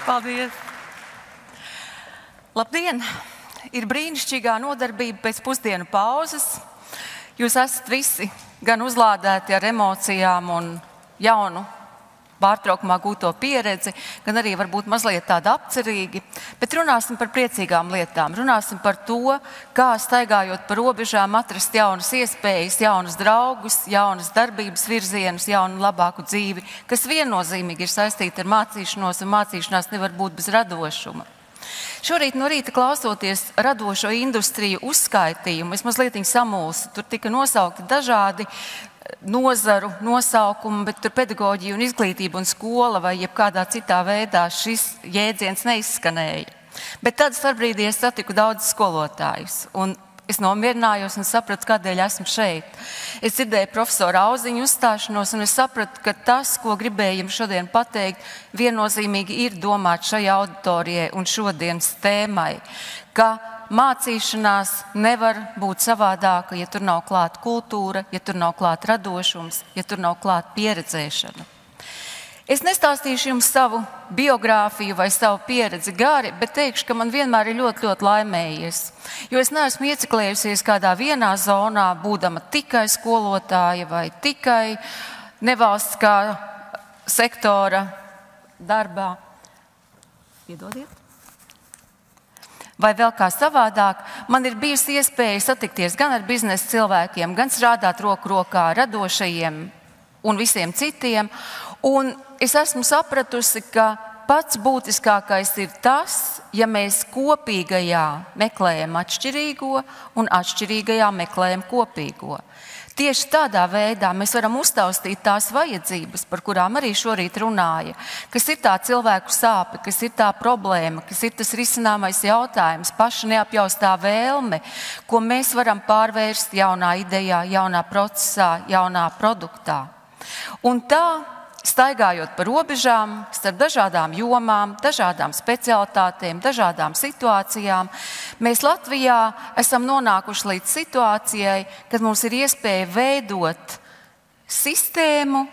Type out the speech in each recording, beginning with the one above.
Paldies! Labdien! Ir brīnišķīgā nodarbība pēc pusdienu pauzes. Jūs esat visi gan uzlādēti ar emocijām un jaunu pārtraukumā gūto pieredzi, gan arī varbūt mazliet tādi apcerīgi. Bet runāsim par priecīgām lietām. Runāsim par to, kā staigājot pa robežām atrast jaunas iespējas, jaunus draugus, jaunas darbības virzienus, jaunu labāku dzīvi, kas viennozīmīgi ir saistīta ar mācīšanos, un mācīšanās nevar būt bez radošuma. Šorīt no rīta klausoties radošo industriju uzskaitījumu, es mazliet samulsu. Tur tika nosaukti dažādi nozaru nosaukumi, bet tur pedagoģija un izglītība un skola vai jebkādā citā veidā šis jēdziens neizskanēja. Bet tad starpbrīdī es satiku daudz skolotājus. Un es nomierinājos un sapratu, kādēļ esmu šeit. Es dzirdēju profesoru Auziņu uzstāšanos, un es sapratu, ka tas, ko gribēju jums šodien pateikt, viennozīmīgi ir domāt šai auditorijai un šodienas tēmai, ka mācīšanās nevar būt savādāka, ja tur nav klāta kultūra, ja tur nav klāta radošums, ja tur nav klāta pieredzēšana. Es nestāstīšu jums savu biogrāfiju vai savu pieredzi gari, bet teikšu, ka man vienmēr ir ļoti, ļoti laimējies. Jo es neesmu ieciklējusies kādā vienā zonā, būdama tikai skolotāja vai tikai nevalstiskā sektora darbā. Piedodiet. Vai vēl kā savādāk, man ir bijusi iespēja satikties gan ar biznesa cilvēkiem, gan strādāt roku rokā radošajiem un visiem citiem. Un es esmu sapratusi, ka pats būtiskākais ir tas, ja mēs kopīgajā meklējam atšķirīgo un atšķirīgajā meklējam kopīgo. Tieši tādā veidā mēs varam uztaustīt tās vajadzības, par kurām arī šorīt runāja, kas ir tā cilvēku sāpe, kas ir tā problēma, kas ir tas risināmais jautājums, paša neapjaustā vēlme, ko mēs varam pārvērst jaunā idejā, jaunā procesā, jaunā produktā. Un tā, staigājot pa robežām, starp dažādām jomām, dažādām specialitātēm, dažādām situācijām, mēs Latvijā esam nonākuši līdz situācijai, kad mums ir iespēja veidot sistēmu,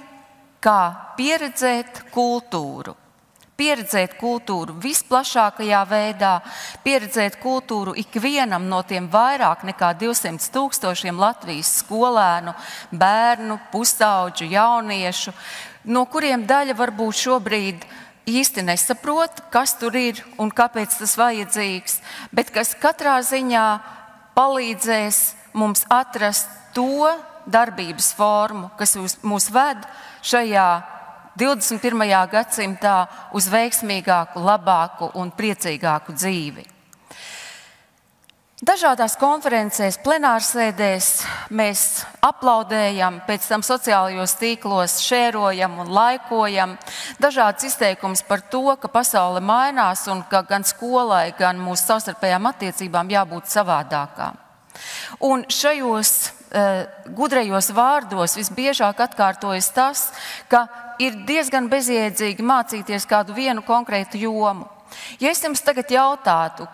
kā pieredzēt kultūru. Pieredzēt kultūru visplašākajā veidā, pieredzēt kultūru ikvienam no tiem vairāk nekā 200 000 Latvijas skolēnu, bērnu, pusauģu, jauniešu, no kuriem daļa varbūt šobrīd īsti nesaprot, kas tur ir un kāpēc tas vajadzīgs, bet kas katrā ziņā palīdzēs mums atrast to darbības formu, kas mūs ved šajā 21. gadsimtā uz veiksmīgāku, labāku un priecīgāku dzīvi. Dažādās konferencēs, plenārsēdēs mēs aplaudējam, pēc tam sociālajos tīklos šērojam un laikojam dažādas izteikumus par to, ka pasaule mainās un ka gan skolai, gan mūsu savstarpējām attiecībām jābūt savādākām. Un šajos gudrajos vārdos visbiežāk atkārtojas tas, ka ir diezgan bezjēdzīgi mācīties kādu vienu konkrētu jomu. Ja es jums tagad jautātu,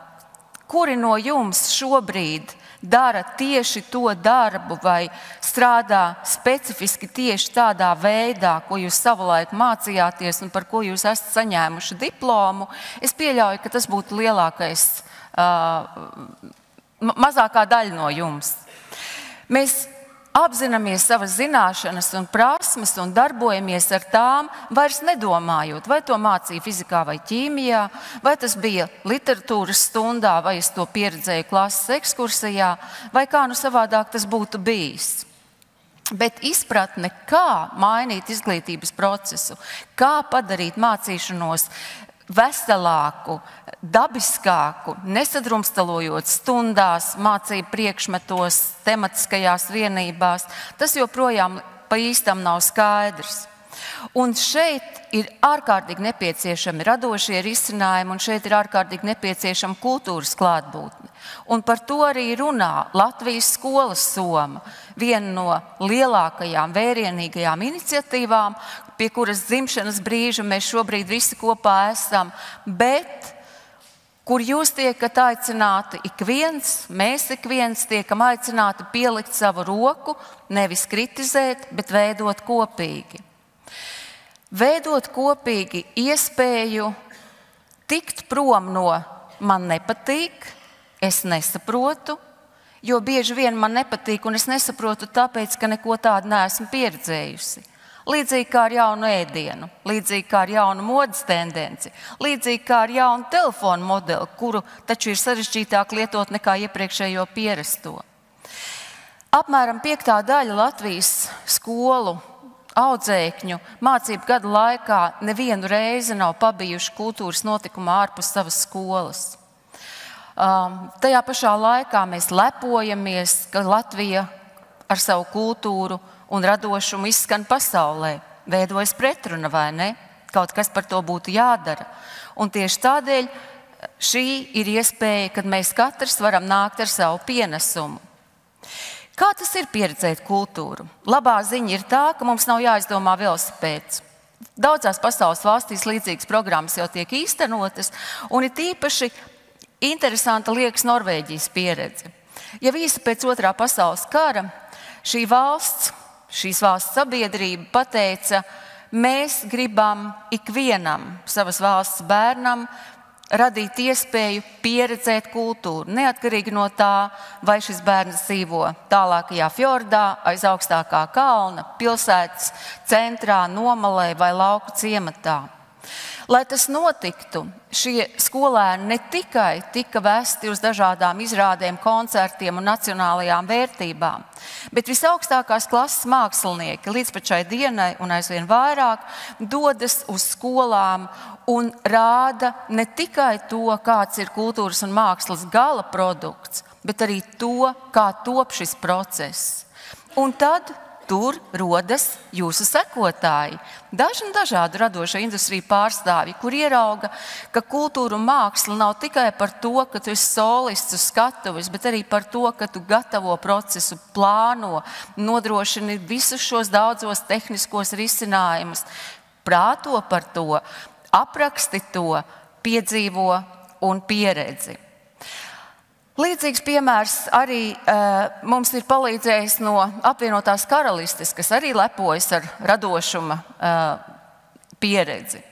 kuri no jums šobrīd dara tieši to darbu vai strādā specifiski tieši tādā veidā, ko jūs savulaik mācījāties un par ko jūs esat saņēmuši diplomu, es pieļauju, ka tas būtu lielākais, mazākā daļa no jums. Mēs apzināmies savas zināšanas un prasmes un darbojamies ar tām, vairs nedomājot, vai to mācīja fizikā vai ķīmijā, vai tas bija literatūras stundā, vai es to pieredzēju klases ekskursijā, vai kā nu savādāk tas būtu bijis. Bet izpratne, kā mainīt izglītības procesu, kā padarīt mācīšanos veselāku, dabiskāku, nesadrumstalojot stundās, mācību priekšmetos, tematiskajās vienībās, tas joprojām pa īstam nav skaidrs. Un šeit ir ārkārtīgi nepieciešami radošie risinājumi, un šeit ir ārkārtīgi nepieciešama kultūras klātbūtne. Un par to arī runā Latvijas skolas soma, viena no lielākajām vērienīgajām iniciatīvām, pie kuras dzimšanas brīža mēs šobrīd visi kopā esam, bet kur jūs tiekat aicināti ik viens, mēs ik viens tiekam aicināti pielikt savu roku, nevis kritizēt, bet veidot kopīgi. veidot kopīgi iespēju tikt prom no man nepatīk, es nesaprotu, jo bieži vien man nepatīk un es nesaprotu tāpēc, ka neko tādu neesmu pieredzējusi. Līdzīgi kā ar jaunu ēdienu, līdzīgi kā ar jaunu modes tendenci, līdzīgi kā ar jaunu telefonu modeli, kuru taču ir sarežģītāk lietot nekā iepriekšējo pierasto. Apmēram 5. daļa Latvijas skolu audzēkņu mācību gadu laikā nevienu reizi nav pabijuši kultūras notikumā ārpus savas skolas. Tajā pašā laikā mēs lepojamies, ka Latvija ar savu kultūru un radošumu izskan pasaulē. Veidojas pretruna, vai ne? Kaut kas par to būtu jādara. Un tieši tādēļ šī ir iespēja, kad mēs katrs varam nākt ar savu pienesumu. Kā tas ir pieredzēt kultūru? Labā ziņa ir tā, ka mums nav jāizdomā velosipēds. Daudzās pasaules valstīs līdzīgas programmas jau tiek īstenotas, un ir tīpaši interesanta liekas Norvēģijas pieredze. Jau īsi pēc 2. pasaules kara šīs valsts sabiedrība pateica, mēs gribam ikvienam savas valsts bērnam radīt iespēju pieredzēt kultūru, neatkarīgi no tā, vai šis bērns dzīvo tālākajā fjordā, aiz augstākā kalna, pilsētas centrā, nomalē vai lauku ciematā. Lai tas notiktu, šie skolēni ne tikai tika vesti uz dažādām izrādēm, koncertiem un nacionālajām vērtībām, bet visaugstākās klases mākslinieki līdz pat šai dienai un aizvien vairāk dodas uz skolām un rāda ne tikai to, kāds ir kultūras un mākslas gala produkts, bet arī to, kā top šis process. Un tad tur rodas jūsu sekotāji, dažādu radošo industriju pārstāvji, kur ierauga, ka kultūra un māksla nav tikai par to, ka tu esi solists uz skatuves, bet arī par to, ka tu gatavo procesu, plāno, nodrošini visus šos daudzos tehniskos risinājumus, prāto par to, apraksti to, piedzīvo un pieredzi. Līdzīgs piemērs arī mums ir palīdzējis no apvienotās karalistes, kas arī lepojas ar radošuma pieredzi.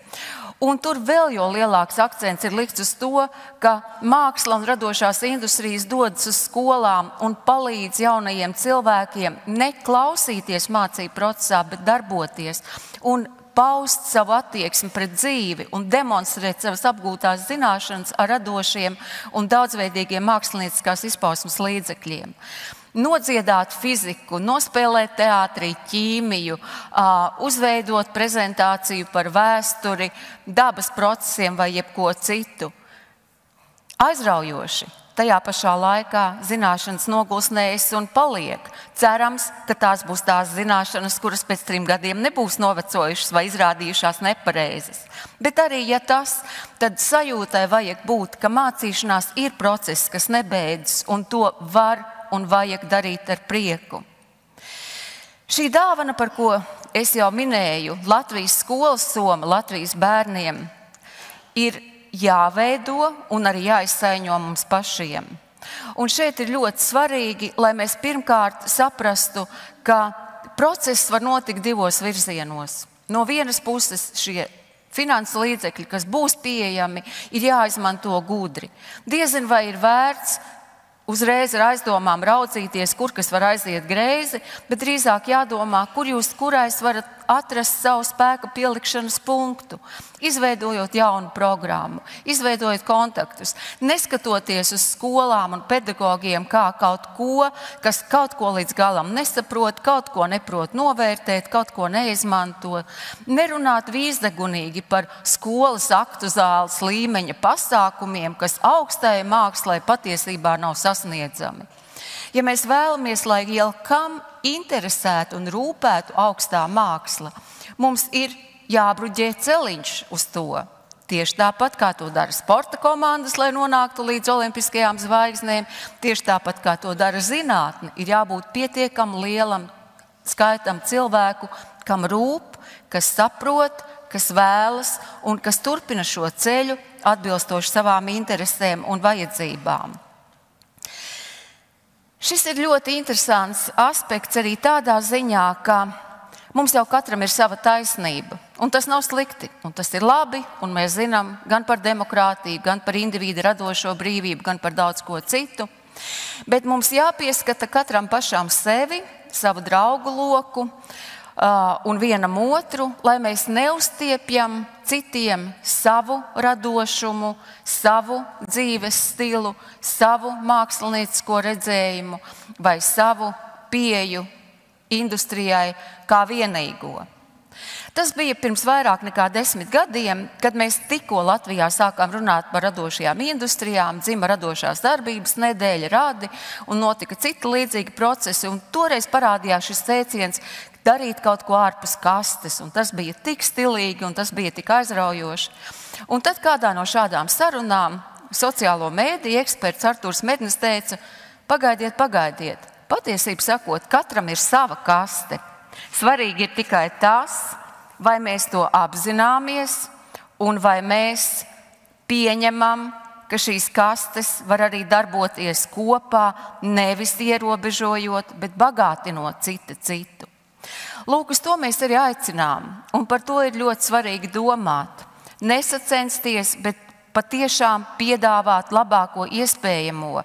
Un tur vēl jo lielāks akcents ir likts uz to, ka māksla un radošās industrijas dodas uz skolām un palīdz jaunajiem cilvēkiem ne klausīties mācību procesā, bet darboties un paust savu attieksmi pret dzīvi un demonstrēt savas apgūtās zināšanas ar radošiem un daudzveidīgiem mākslinieckās izpausmes līdzekļiem. Nodziedāt fiziku, nospēlēt teātrī, ķīmiju, uzveidot prezentāciju par vēsturi, dabas procesiem vai jebko citu. Aizraujoši. Tajā pašā laikā zināšanas nogulsnējas un paliek. Cerams, ka tās būs tās zināšanas, kuras pēc 3 gadiem nebūs novecojušas vai izrādījušās nepareizas. Bet arī, ja tas, tad sajūtai vajag būt, ka mācīšanās ir process, kas nebeidzas, un to var un vajag darīt ar prieku. Šī dāvana, par ko es jau minēju, Latvijas skolas soma Latvijas bērniem, ir jāveido un arī jāizsaiņo mums pašiem. Un šeit ir ļoti svarīgi, lai mēs pirmkārt saprastu, ka process var notikt 2 virzienos. No vienas puses šie finansu līdzekļi, kas būs pieejami, ir jāizmanto gudri. Diezin vai ir vērts uzreiz ar aizdomām raudzīties, kur kas var aiziet greizi, bet drīzāk jādomā, kurais varat atrast savu spēka pielikšanas punktu, izveidojot jaunu programmu, izveidojot kontaktus, neskatoties uz skolām un pedagogiem kā kaut ko, kas kaut ko līdz galam nesaprot, kaut ko neprot novērtēt, kaut ko neizmanto, nerunāt vīzdegunīgi par skolas aktu zāles līmeņa pasākumiem, kas augstajai mākslai patiesībā nav sasniedzami. Ja mēs vēlamies, lai jau kam interesētu un rūpētu augstā māksla, mums ir jābruģē celiņš uz to. Tieši tāpat, kā to dara sporta komandas, lai nonāktu līdz olimpiskajām zvaigznēm, tieši tāpat, kā to dara zinātne, ir jābūt pietiekam lielam skaitam cilvēku, kam rūp, kas saprot, kas vēlas un kas turpina šo ceļu atbilstoši savām interesēm un vajadzībām. Šis ir ļoti interesants aspekts arī tādā ziņā, ka mums jau katram ir sava taisnība Un tas nav slikti, un tas ir labi, un mēs zinām gan par demokrātiju, gan par individu radošo brīvību, gan par daudz ko citu. Bet mums jāpieskata katram pašam sevi, savu draugu loku un vienam otru, lai mēs neuzstiepjam citiem savu radošumu, savu dzīves stilu, savu māksliniecisko redzējumu vai savu pieeju industrijai kā vienīgo. Tas bija pirms vairāk nekā 10 gadiem, kad mēs tikko Latvijā sākām runāt par radošajām industrijām, dzima radošās darbības nedēļa, radi un notika citi līdzīgi procesi. Un toreiz parādījās šis teiciens darīt kaut ko ārpus kastes. Un tas bija tik stilīgi un tas bija tik aizraujoši. Un tad kādā no šādām sarunām sociālo mēdīju eksperts Artūrs Mednis teica, pagaidiet. Patiesību sakot, katram ir sava kaste. Svarīgi ir tikai tas, vai mēs to apzināmies un vai mēs pieņemam, ka šīs kastes var arī darboties kopā, nevis ierobežojot, bet bagātinot citu. Lūk, uz to mēs arī aicinām, un par to ir ļoti svarīgi domāt. Nesacensties, bet patiešām piedāvāt labāko iespējamo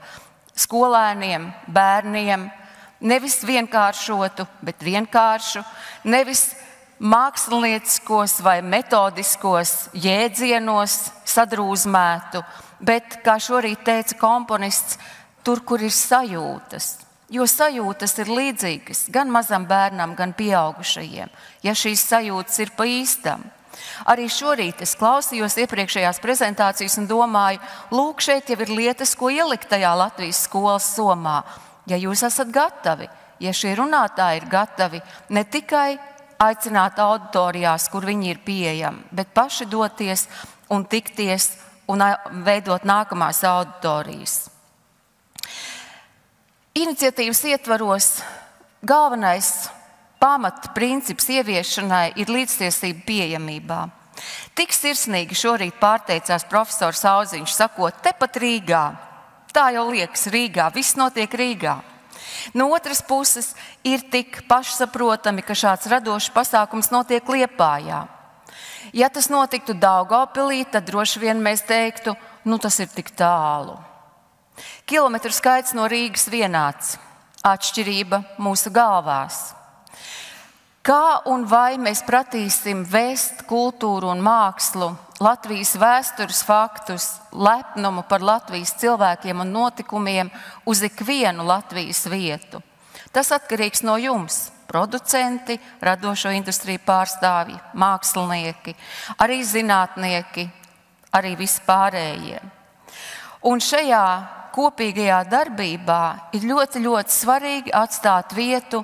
skolēniem, bērniem, nevis vienkāršotu, bet vienkāršu, nevis mākslinieciskos vai metodiskos jēdzienos sadrūzmētu, bet, kā šorīt teica komponists, tur, kur ir sajūtas. Jo sajūtas ir līdzīgas gan mazam bērnam, gan pieaugušajiem, ja šīs sajūtas ir pa īstam. Arī šorīt es klausījos iepriekšējās prezentācijas un domāju, lūk, šeit jau ir lietas, ko ielikt tajā Latvijas skolas somā. Ja jūs esat gatavi, ja šie runātāji ir gatavi, ne tikai aicināt auditorijās, kur viņi ir pieejami, bet paši doties un tikties un veidot nākamās auditorijas. Iniciatīvas ietvaros galvenais pamatprincips ieviešanai ir līdztiesība pieejamībā. Tik sirsnīgi šorīt pārteicās profesors Auziņš, sakot, tepat Rīgā. Tā jau liekas Rīgā, viss notiek Rīgā. No otras puses ir tik pašsaprotami, ka šāds radošs pasākums notiek Liepājā. Ja tas notiktu Daugavpilī, tad droši vien mēs teiktu, tas ir tik tālu. Kilometru skaits no Rīgas vienāds, atšķirība mūsu galvās. Kā un vai mēs pratīsim vēst kultūru un mākslu, Latvijas vēstures faktus, lepnumu par Latvijas cilvēkiem un notikumiem uz ikvienu Latvijas vietu? Tas atkarīgs no jums, producenti, radošo industriju pārstāvji, mākslinieki, arī zinātnieki, arī vispārējie. Un šajā kopīgajā darbībā ir ļoti, ļoti svarīgi atstāt vietu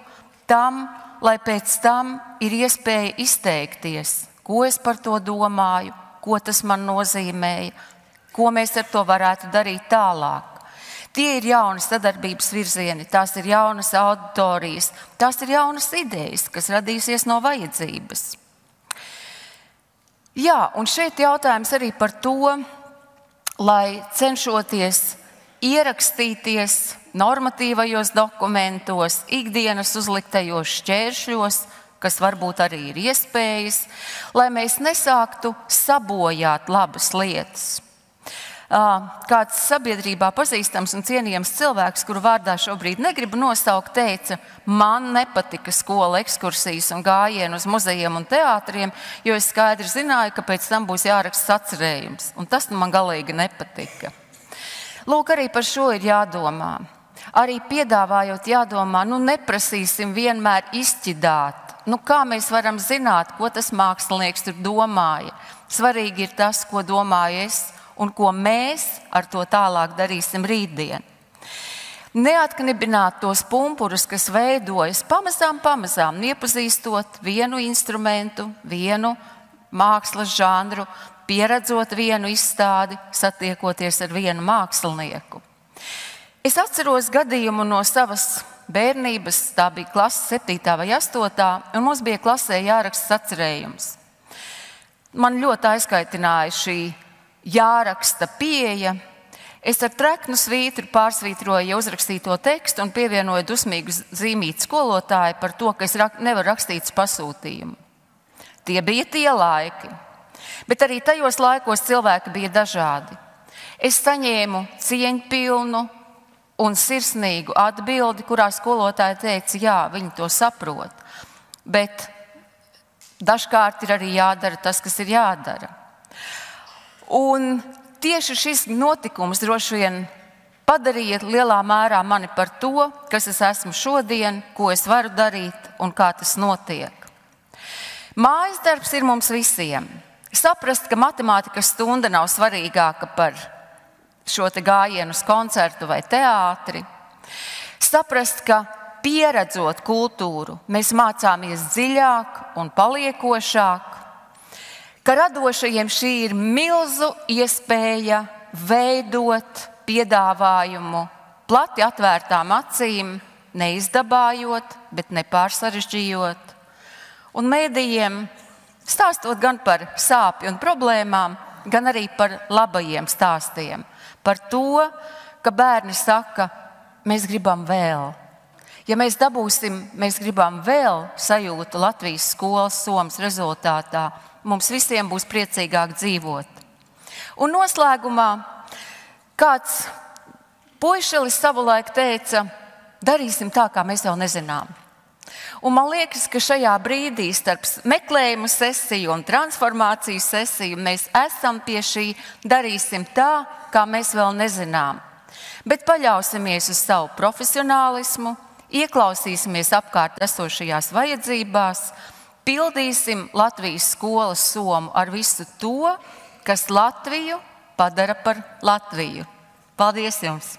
tam, lai pēc tam ir iespēja izteikties, ko es par to domāju, ko tas man nozīmēja, ko mēs ar to varētu darīt tālāk. Tie ir jauni sadarbības virzieni, tās ir jaunas auditorijas, tās ir jaunas idejas, kas radīsies no vajadzības. Jā, un šeit jautājums arī par to, lai cenšoties ierakstīties normatīvajos dokumentos, ikdienas uzliktajos šķēršļos, kas varbūt arī ir iespējas, lai mēs nesāktu sabojāt labas lietas. Kāds sabiedrībā pazīstams un cienījams cilvēks, kuru vārdā šobrīd negribu nosaukt, teica, man nepatika skola ekskursijas un gājienu uz muzejiem un teātriem, jo es skaidri zināju, ka pēc tam būs jāraksta sacerējums. Un tas man galīgi nepatika. Lūk, arī par šo ir jādomā. Arī piedāvājot jādomā, neprasīsim vienmēr izķidāt. Kā mēs varam zināt, ko tas mākslinieks tur domāja? Svarīgi ir tas, ko domāju es un ko mēs ar to tālāk darīsim rītdien. Neatknibināt tos pumpurus, kas veidojas pamazām, iepazīstot vienu instrumentu, vienu mākslas žanru, pieredzot vienu izstādi, satiekoties ar vienu mākslinieku. Es atceros gadījumu no savas bērnības, tā bija klase 7. vai 8. un mums bija klasē jāraksta sacerējums. Man ļoti aizkaitināja šī jāraksta pieeja. Es ar treknu svītru pārsvītroju uzrakstīto tekstu un pievienoju dusmīgu zīmīti skolotāju par to, ka es nevaru rakstīt pasūtījumu. Tie bija tie laiki. Bet arī tajos laikos cilvēki bija dažādi. Es saņēmu cieņpilnu un sirsnīgu atbildi, kurā skolotāja teica, jā, viņi to saprot. Bet dažkārt ir arī jādara tas, kas ir jādara. Un tieši šis notikums droši vien padarīja lielā mērā mani par to, kas es esmu šodien, ko es varu darīt un kā tas notiek. Mājas darbs ir mums visiem. Saprast, ka matemātikas stunda nav svarīgāka par šo te gājienu uz koncertu vai teātri. Saprast, ka pieredzot kultūru, mēs mācāmies dziļāk un paliekošāk. Ka radošajiem šī ir milzu iespēja veidot piedāvājumu plati atvērtām acīm, neizdabājot, bet nepārsarežģījot. Un mēdījiem stāstot gan par sāpju un problēmām, gan arī par labajiem stāstiem. Par to, ka bērni saka, mēs gribam vēl. Ja mēs dabūsim, mēs gribam vēl sajūtu Latvijas skolas somas rezultātā, mums visiem būs priecīgāk dzīvot. Un noslēgumā kāds puišelis savulaik teica, darīsim tā, kā mēs vēl nezinām. Un man liekas, ka šajā brīdī starp meklējumu sesiju un transformāciju sesiju mēs esam pie šī darīsim tā, kā mēs vēl nezinām. Bet paļausimies uz savu profesionālismu, ieklausīsimies apkārt esošajās vajadzībās, pildīsim Latvijas skolas somu ar visu to, kas Latviju padara par Latviju. Paldies jums!